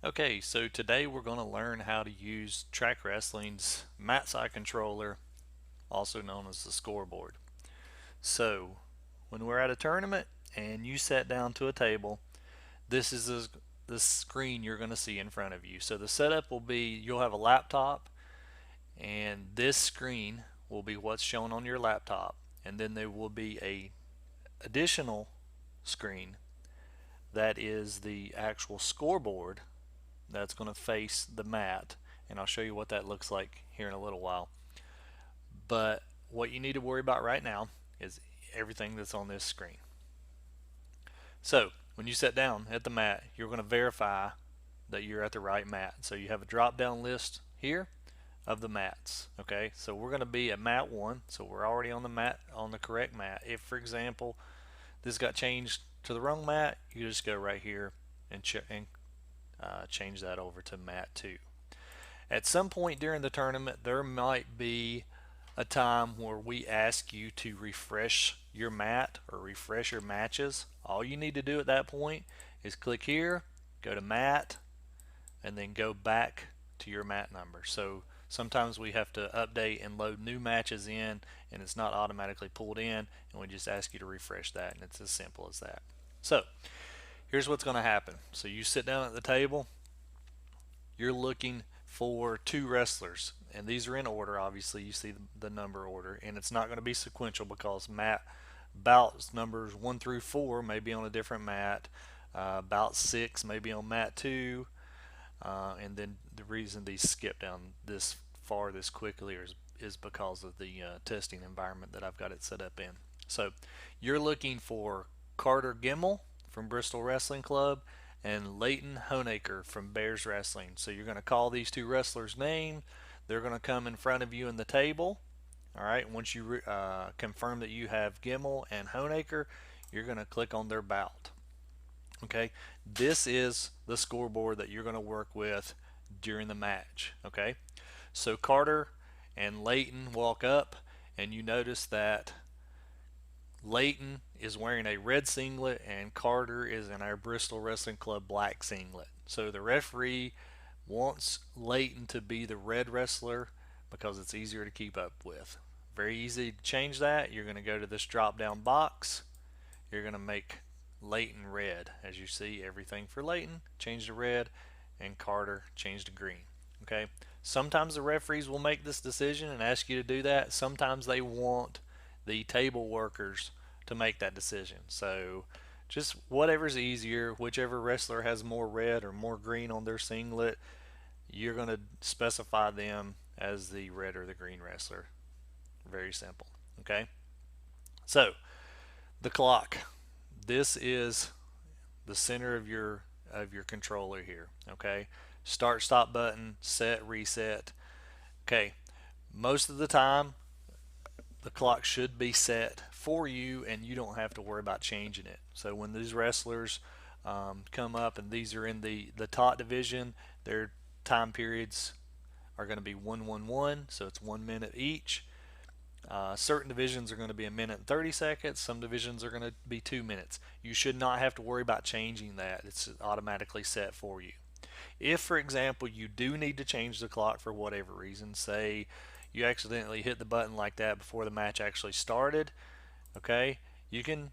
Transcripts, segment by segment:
Okay, so today we're going to learn how to use Track Wrestling's mat side controller, also known as the scoreboard. So, when we're at a tournament and you sat down to a table, this is the screen you're going to see in front of you. So the setup will be you'll have a laptop, and this screen will be what's shown on your laptop, and then there will be a additional screen that is the actual scoreboard that's going to face the mat, and I'll show you what that looks like here in a little while. But what you need to worry about right now is everything that's on this screen. So when you sit down at the mat, you're going to verify that you're at the right mat. So you have a drop down list here of the mats. Okay, so we're going to be at mat 1, so we're already on the mat, on the correct mat. If for example this got changed to the wrong mat, you just go right here and change that over to mat 2. At some point during the tournament, there might be a time where we ask you to refresh your mat or refresh your matches. All you need to do at that point is click here, go to mat, and then go back to your mat number. So sometimes we have to update and load new matches in, and it's not automatically pulled in, and we just ask you to refresh that, and it's as simple as that. So here's what's going to happen. So you sit down at the table, you're looking for 2 wrestlers, and these are in order. Obviously you see the number order, and it's not going to be sequential because Bouts numbers 1 through 4 may be on a different mat. Bout 6 may be on mat 2, and then the reason these skip down this far this quickly is because of the testing environment that I've got it set up in. So you're looking for Carter Gimmel from Bristol Wrestling Club and Leighton Honaker from Bears Wrestling. So you're going to call these 2 wrestlers' name. They're going to come in front of you in the table. All right. Once you confirm that you have Gimmel and Honaker, you're going to click on their bout. Okay. This is the scoreboard that you're going to work with during the match. Okay. So Carter and Leighton walk up, and you notice that Leighton is wearing a red singlet and Carter is in our Bristol Wrestling Club black singlet. So the referee wants Leighton to be the red wrestler because it's easier to keep up with. Very easy to change that. You're going to go to this drop down box. You're going to make Leighton red. As you see, everything for Leighton change to red, and Carter change to green. Okay. Sometimes the referees will make this decision and ask you to do that. Sometimes they want the table workers to make that decision. So just whatever's easier, whichever wrestler has more red or more green on their singlet, you're going to specify them as the red or the green wrestler. Very simple. Okay. So the clock. This is the center of your controller here. Okay. Start stop button, set, reset. Okay. Most of the time the clock should be set for you, and you don't have to worry about changing it. So when these wrestlers come up, and these are in the top division, their time periods are going to be 1-1-1, so it's 1 minute each. Certain divisions are going to be 1 minute and 30 seconds. Some divisions are going to be 2 minutes. You should not have to worry about changing that. It's automatically set for you. If, for example, you do need to change the clock for whatever reason, say you accidentally hit the button like that before the match actually started, okay, you can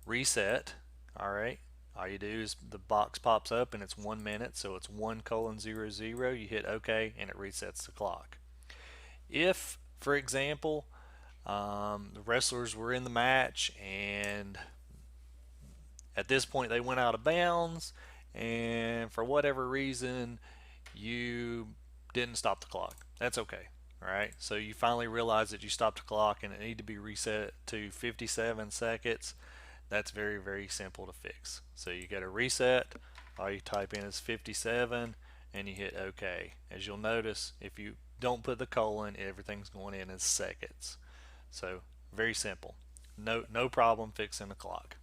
reset. All right. All you do is the box pops up and it's 1 minute, so it's 1:00. You hit OK and it resets the clock. If, for example, the wrestlers were in the match and at this point they went out of bounds, and for whatever reason you didn't stop the clock, that's okay. All right, so you finally realize that you stopped the clock and it need to be reset to 57 seconds. That's very, very simple to fix. So you get a reset. All you type in is 57 and you hit OK. As you'll notice, if you don't put the colon, everything's going in as seconds. So very simple. No problem fixing the clock.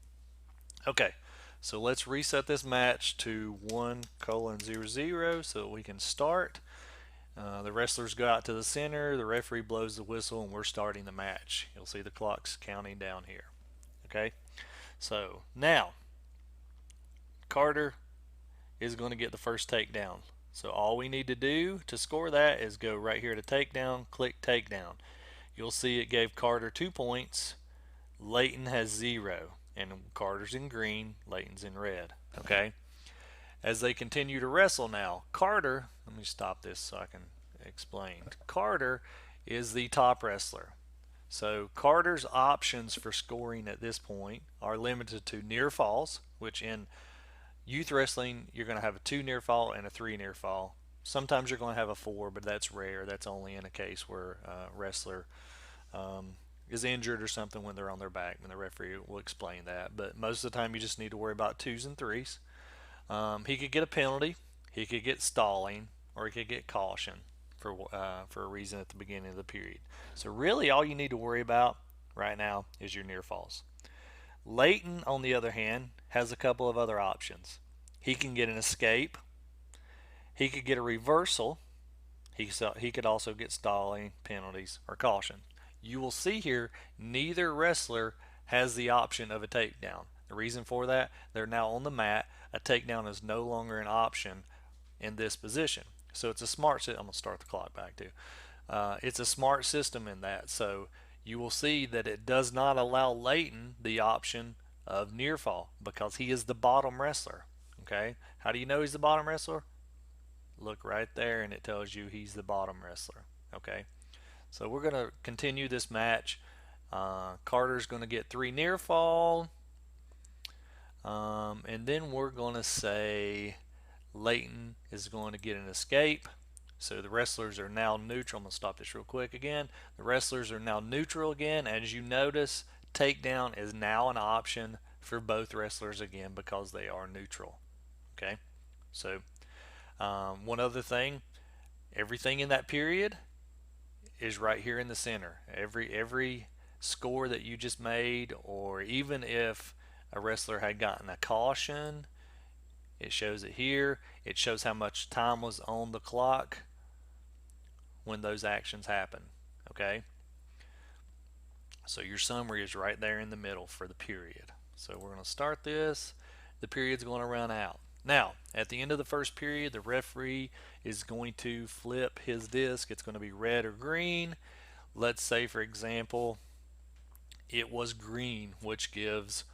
Okay, so let's reset this match to 1:00 so that we can start. The wrestlers go out to the center, the referee blows the whistle, and we're starting the match. You'll see the clocks counting down here. Okay, so now Carter is going to get the first takedown. So all we need to do to score that is go right here to takedown, click takedown. You'll see it gave Carter 2 points. Leighton has 0. And Carter's in green, Leighton's in red. Okay? As they continue to wrestle now, Carter, let me stop this so I can explain. Carter is the top wrestler. So Carter's options for scoring at this point are limited to near falls, which in youth wrestling you're going to have a 2 near fall and a 3 near fall. Sometimes you're going to have a 4, but that's rare. That's only in a case where a wrestler is injured or something when they're on their back, and the referee will explain that. But most of the time you just need to worry about 2s and 3s. He could get a penalty, he could get stalling, or he could get caution for a reason at the beginning of the period. So really all you need to worry about right now is your near falls. Leighton, on the other hand, has a couple of other options. He can get an escape. He could get a reversal. He could also get stalling, penalties, or caution. You will see here neither wrestler has the option of a takedown. The reason for that, they're now on the mat. A takedown is no longer an option in this position. So it's a smart system. I'm going to start the clock back too. It's a smart system in that. So you will see that it does not allow Leighton the option of near fall because he is the bottom wrestler. Okay, how do you know he's the bottom wrestler? Look right there and it tells you he's the bottom wrestler. Okay, so we're going to continue this match. Carter's going to get 3 near fall. And then we're going to say Leighton is going to get an escape. So the wrestlers are now neutral. I'm going to stop this real quick again. The wrestlers are now neutral again. As you notice, takedown is now an option for both wrestlers again because they are neutral. Okay, so one other thing, everything in that period is right here in the center. Every score that you just made, or even if a wrestler had gotten a caution, it shows it here. It shows how much time was on the clock when those actions happen. Okay, so your summary is right there in the middle for the period. So we're going to start this. The period's going to run out. Now, at the end of the first period, the referee is going to flip his disc. It's going to be red or green. Let's say, for example, it was green, which gives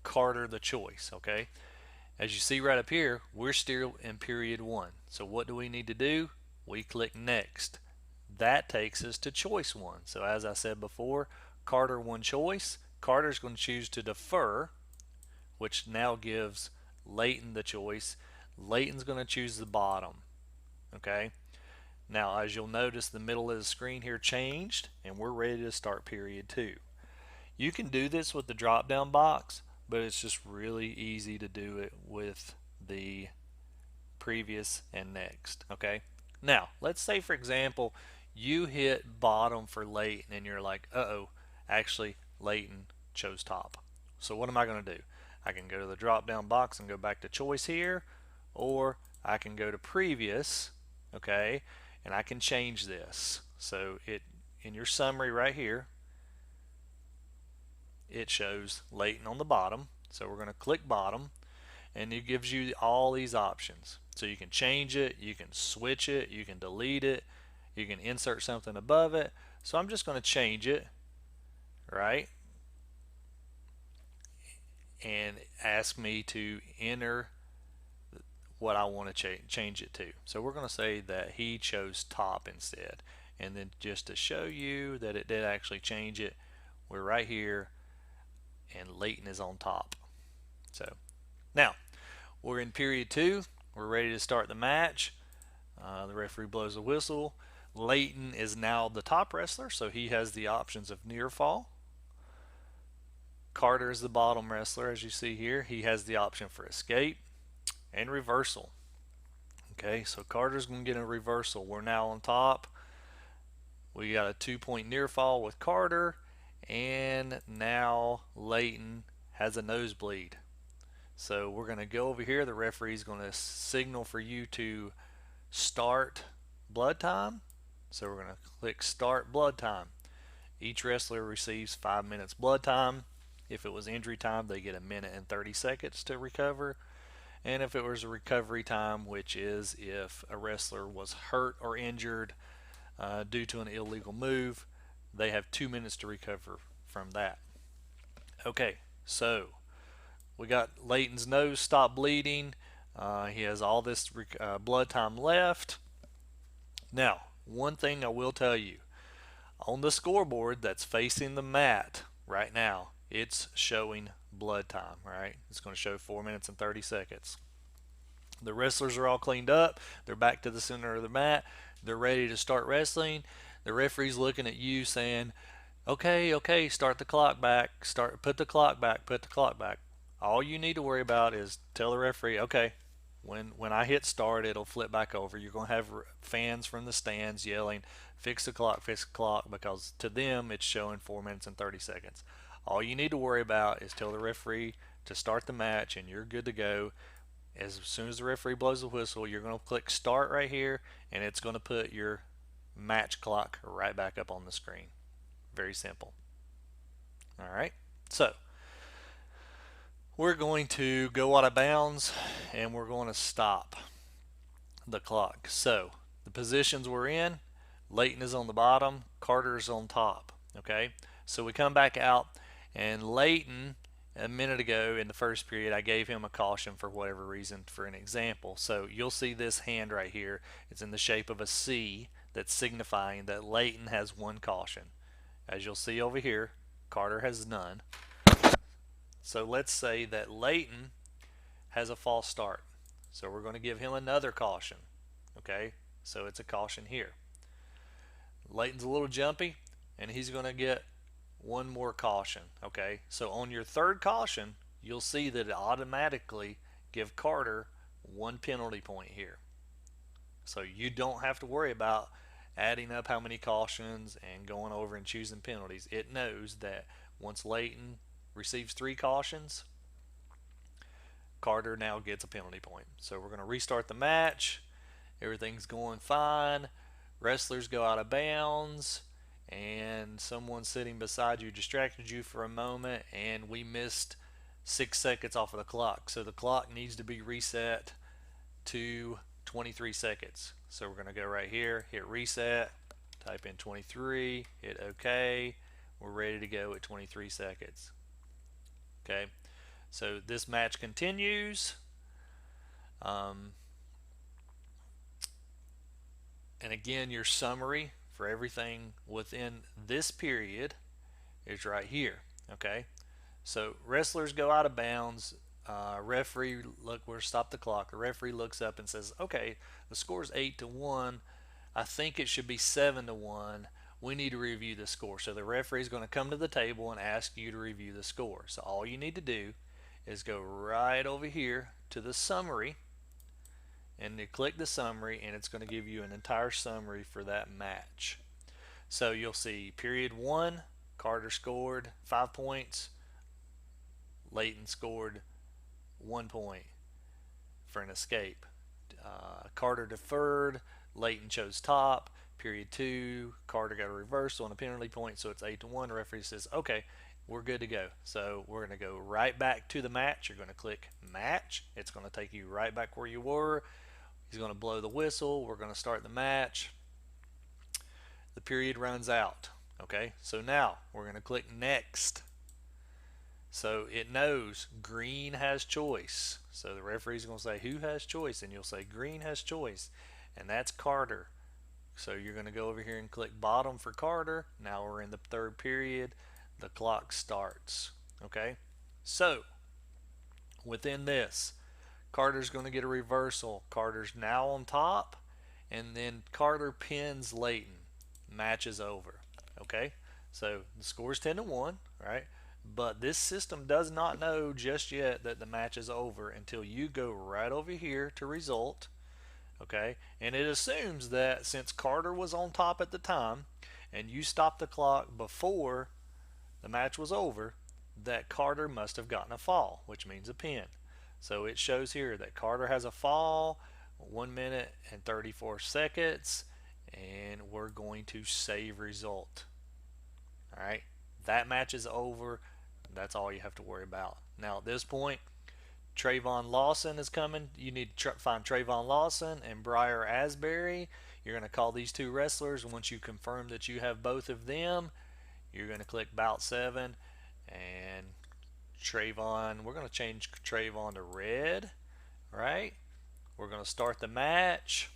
Carter the choice. Okay, as you see right up here, we're still in period 1. So what do we need to do? We click next. That takes us to choice 1. So as I said before, Carter won choice. Carter's going to choose to defer, which now gives Leighton the choice. Leighton's going to choose the bottom. Okay, now as you'll notice, the middle of the screen here changed, and we're ready to start period 2. You can do this with the drop down box, but it's just really easy to do it with the previous and next. Okay, now let's say, for example, you hit bottom for Leighton and you're like, uh-oh, actually Leighton chose top. So what am I going to do? I can go to the drop down box and go back to choice here, or I can go to previous, okay, and I can change this. So it, in your summary right here, it shows Leighton on the bottom. So we're going to click bottom, and it gives you all these options. So you can change it, you can switch it, you can delete it, you can insert something above it. So I'm just going to change it, right? And ask me to enter what I want to change it to. So we're going to say that he chose top instead. And then just to show you that it did actually change it, we're right here and Leighton is on top. So now we're in period 2. We're ready to start the match. The referee blows a whistle. Leighton is now the top wrestler, so he has the options of near fall. Carter is the bottom wrestler, as you see here. He has the option for escape and reversal. Okay, so Carter's going to get a reversal. We're now on top. We got a 2-point near fall with Carter, and now Leighton has a nosebleed. So we're going to go over here. The referee is going to signal for you to start blood time. So we're going to click start blood time. Each wrestler receives 5 minutes blood time. If it was injury time, they get 1 minute and 30 seconds to recover. and if it was a recovery time, which is if a wrestler was hurt or injured due to an illegal move, they have 2 minutes to recover from that. Okay, so we got Leighton's nose stopped bleeding. He has all this blood time left. Now, one thing I will tell you, on the scoreboard that's facing the mat right now, it's showing blood time, right? It's going to show 4 minutes and 30 seconds. The wrestlers are all cleaned up. They're back to the center of the mat. They're ready to start wrestling. The referee's looking at you saying, okay, okay, start the clock back. Put the clock back. Put the clock back. All you need to worry about is tell the referee, okay, when I hit start, it'll flip back over. You're going to have fans from the stands yelling, fix the clock, because to them it's showing 4 minutes and 30 seconds. All you need to worry about is tell the referee to start the match, and you're good to go. As soon as the referee blows the whistle, you're going to click start right here, and it's going to put your match clock right back up on the screen. Very simple. All right, so we're going to go out of bounds, and we're going to stop the clock. So the positions we're in, Leighton is on the bottom, Carter's on top. Okay, so we come back out, and Leighton, a minute ago in the first period, I gave him a caution for whatever reason, for an example. So you'll see this hand right here. It's in the shape of a C, that's signifying that Leighton has one caution. As you'll see over here, Carter has none. So let's say that Leighton has a false start. So we're going to give him another caution. Okay, so it's a caution here. Leighton's a little jumpy, and he's going to get one more caution. Okay, so on your third caution, you'll see that it automatically give Carter one penalty point here. So you don't have to worry about adding up how many cautions and going over and choosing penalties. It knows that once Leighton receives 3 cautions, Carter now gets a penalty point. So we're going to restart the match. Everything's going fine. Wrestlers go out of bounds, and someone sitting beside you distracted you for a moment, and we missed 6 seconds off of the clock. So the clock needs to be reset to 23 seconds. So we're going to go right here, hit reset, type in 23, hit OK. We're ready to go at 23 seconds. Okay, so this match continues. And again, your summary for everything within this period is right here. Okay, so wrestlers go out of bounds. Referee, look, we're stop the clock. The referee looks up and says, okay, the score's 8-1. I think it should be 7-1. We need to review the score. So the referee is going to come to the table and ask you to review the score. So all you need to do is go right over here to the summary, and you click the summary, and it's going to give you an entire summary for that match. So you'll see period 1, Carter scored 5 points. Leighton scored 1 point for an escape. Carter deferred. Leighton chose top. Period 2, Carter got a reversal and a penalty point, so it's 8-1. The referee says, okay, we're good to go. So we're going to go right back to the match. You're going to click match. It's going to take you right back where you were. He's going to blow the whistle. We're going to start the match. The period runs out. Okay, so now we're going to click next. So it knows green has choice. So the referee's going to say, who has choice? And you'll say, green has choice. And that's Carter. So you're going to go over here and click bottom for Carter. Now we're in the third period. The clock starts. Okay, so within this, Carter's going to get a reversal. Carter's now on top, and then Carter pins Leighton. Match is over. Okay, so the score's 10-1, right? But this system does not know just yet that the match is over until you go right over here to result. Okay, and it assumes that since Carter was on top at the time and you stopped the clock before the match was over, that Carter must have gotten a fall, which means a pin. So it shows here that Carter has a fall, 1 minute and 34 seconds, and we're going to save result. All right, that match is over. That's all you have to worry about. Now at this point, Trayvon Lawson is coming. You need to find Trayvon Lawson and Briar Asbury. You're going to call these two wrestlers. Once you confirm that you have both of them, you're going to click Bout 7 and Trayvon. We're going to change Trayvon to red, right? We're going to start the match,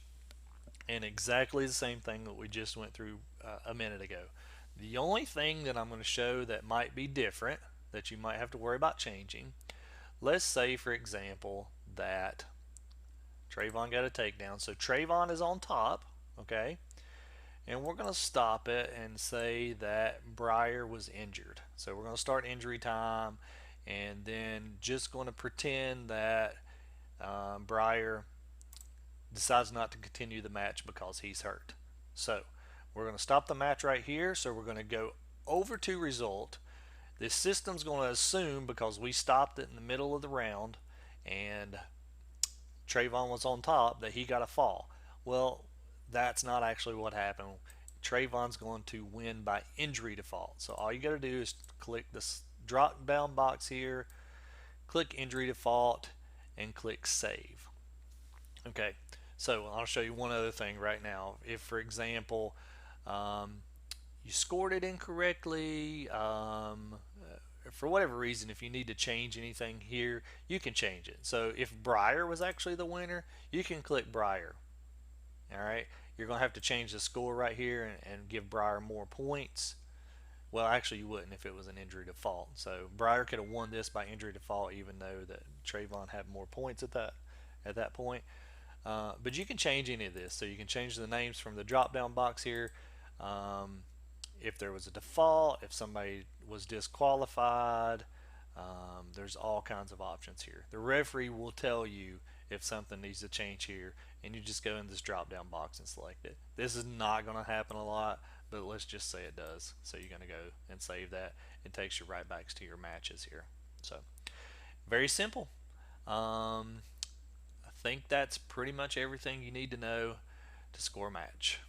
and exactly the same thing that we just went through a minute ago. The only thing that I'm going to show that might be different, that you might have to worry about changing, let's say, for example, that Trayvon got a takedown. So Trayvon is on top, okay? And we're going to stop it and say that Briar was injured. So we're going to start injury time and then just going to pretend that Briar decides not to continue the match because he's hurt. So we're going to stop the match right here. So we're going to go over to result. This system's going to assume, because we stopped it in the middle of the round and Trayvon was on top, that he got a fall. Well, that's not actually what happened. Trayvon's going to win by injury default. So all you got to do is click this drop down box here, click injury default, and click save. Okay, so I'll show you one other thing right now. If, for example, you scored it incorrectly, for whatever reason, if you need to change anything here, you can change it. So if Briar was actually the winner, you can click Briar. All right, you're going to have to change the score right here and give Briar more points. Well, actually, you wouldn't if it was an injury default. So Briar could have won this by injury default, even though that Trayvon had more points at that point. But you can change any of this. So you can change the names from the drop down box here. If there was a default, if somebody was disqualified, there's all kinds of options here. The referee will tell you if something needs to change here, and you just go in this drop down box and select it. This is not going to happen a lot, but let's just say it does. So you're going to go and save that. It takes you right back to your matches here. So very simple. I think that's pretty much everything you need to know to score a match.